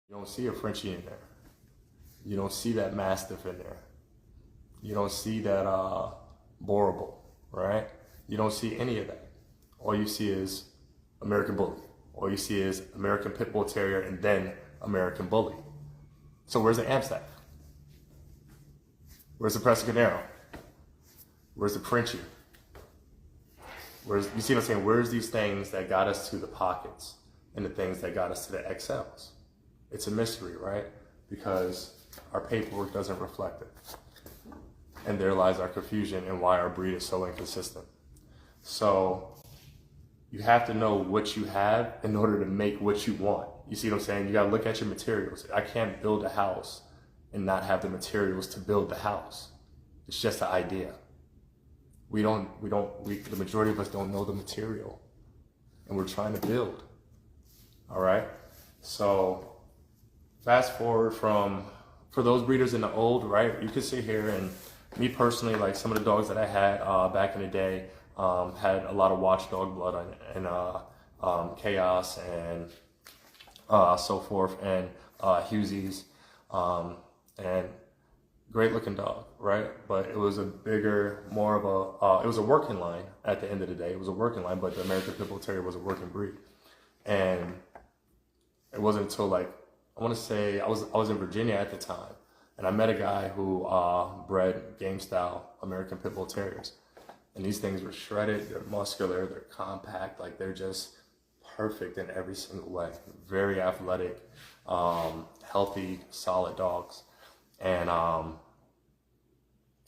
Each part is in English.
You don't see a Frenchie in there. You don't see that Mastiff in there. You don't see that Boerboel, right? You don't see any of that. All you see is American Bully. All you see is American Pit Bull Terrier and then American Bully. So where's the Amstaff? Where's the Presa? Where's the Frenchie? You see what I'm saying? Where's these things that got us to the pockets and the things that got us to the XLs? It's a mystery, right? Because our paperwork doesn't reflect it. And there lies our confusion and why our breed is so inconsistent. So you have to know what you have in order to make what you want. You see what I'm saying? You gotta look at your materials. I can't build a house and not have the materials to build the house. It's just an idea. The majority of us don't know the material and we're trying to build. All right? So fast forward for those breeders in the old, right? You could sit here and me personally, like some of the dogs that I had back in the day had a lot of watchdog blood on it, and Chaos and so forth, and Hughesies, and great looking dog, right? But it was a bigger, more of a, it was a working line at the end of the day. It was a working line, but the American Pit Bull Terrier was a working breed. And it wasn't until like, I want to say, I was in Virginia at the time, and I met a guy who bred game style American Pit Bull Terriers. And these things were shredded, they're muscular, they're compact, like they're just perfect in every single way. Very athletic, healthy, solid dogs. And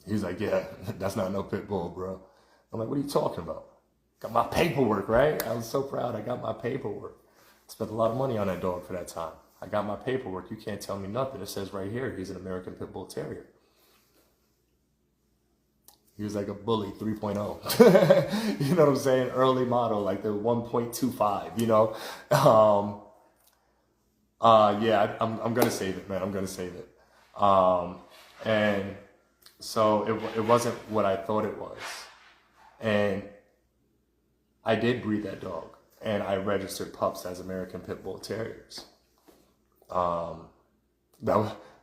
he's like, yeah, that's not no pit bull, bro. I'm like, what are you talking about? Got my paperwork, right? I was so proud I got my paperwork. Spent a lot of money on that dog for that time. I got my paperwork. You can't tell me nothing. It says right here, he's an American Pit Bull Terrier. He was like a Bully 3.0. You know what I'm saying? Early model, like the 1.25, you know? Yeah, I'm going to save it, man. I'm going to save it. And so it wasn't what I thought it was. And I did breed that dog. And I registered pups as American Pit Bull Terriers.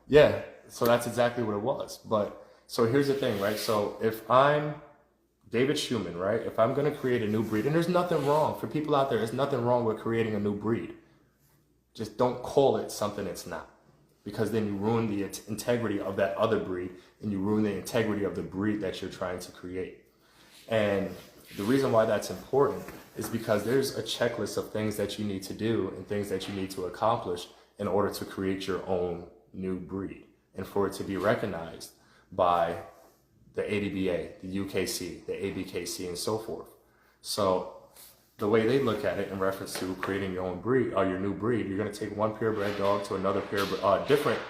Yeah, so that's exactly what it was. But so here's the thing, right? So if I'm David Schumann, right? If I'm going to create a new breed, and there's nothing wrong for people out there, there's nothing wrong with creating a new breed. Just don't call it something it's not, because then you ruin the integrity of that other breed and you ruin the integrity of the breed that you're trying to create. And the reason why that's important is because there's a checklist of things that you need to do and things that you need to accomplish in order to create your own new breed and for it to be recognized by the ADBA, the UKC, the ABKC, and so forth. So the way they look at it in reference to creating your own breed or your new breed, you're going to take one purebred dog to another different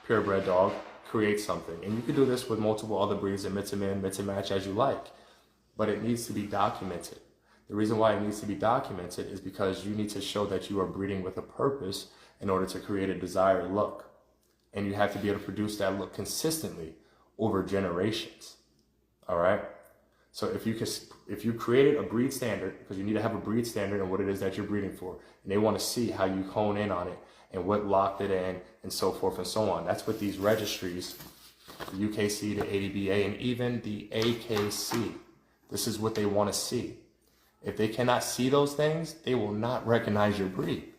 purebred dog, create something. And you can do this with multiple other breeds and mix and match as you like. But it needs to be documented. The reason why it needs to be documented is because you need to show that you are breeding with a purpose in order to create a desired look. And you have to be able to produce that look consistently over generations. All right? So if you created a breed standard, because you need to have a breed standard and what it is that you're breeding for, and they want to see how you hone in on it and what locked it in and so forth and so on. That's what these registries, the UKC, the ADBA, and even the AKC, this is what they want to see. If they cannot see those things, they will not recognize your breed.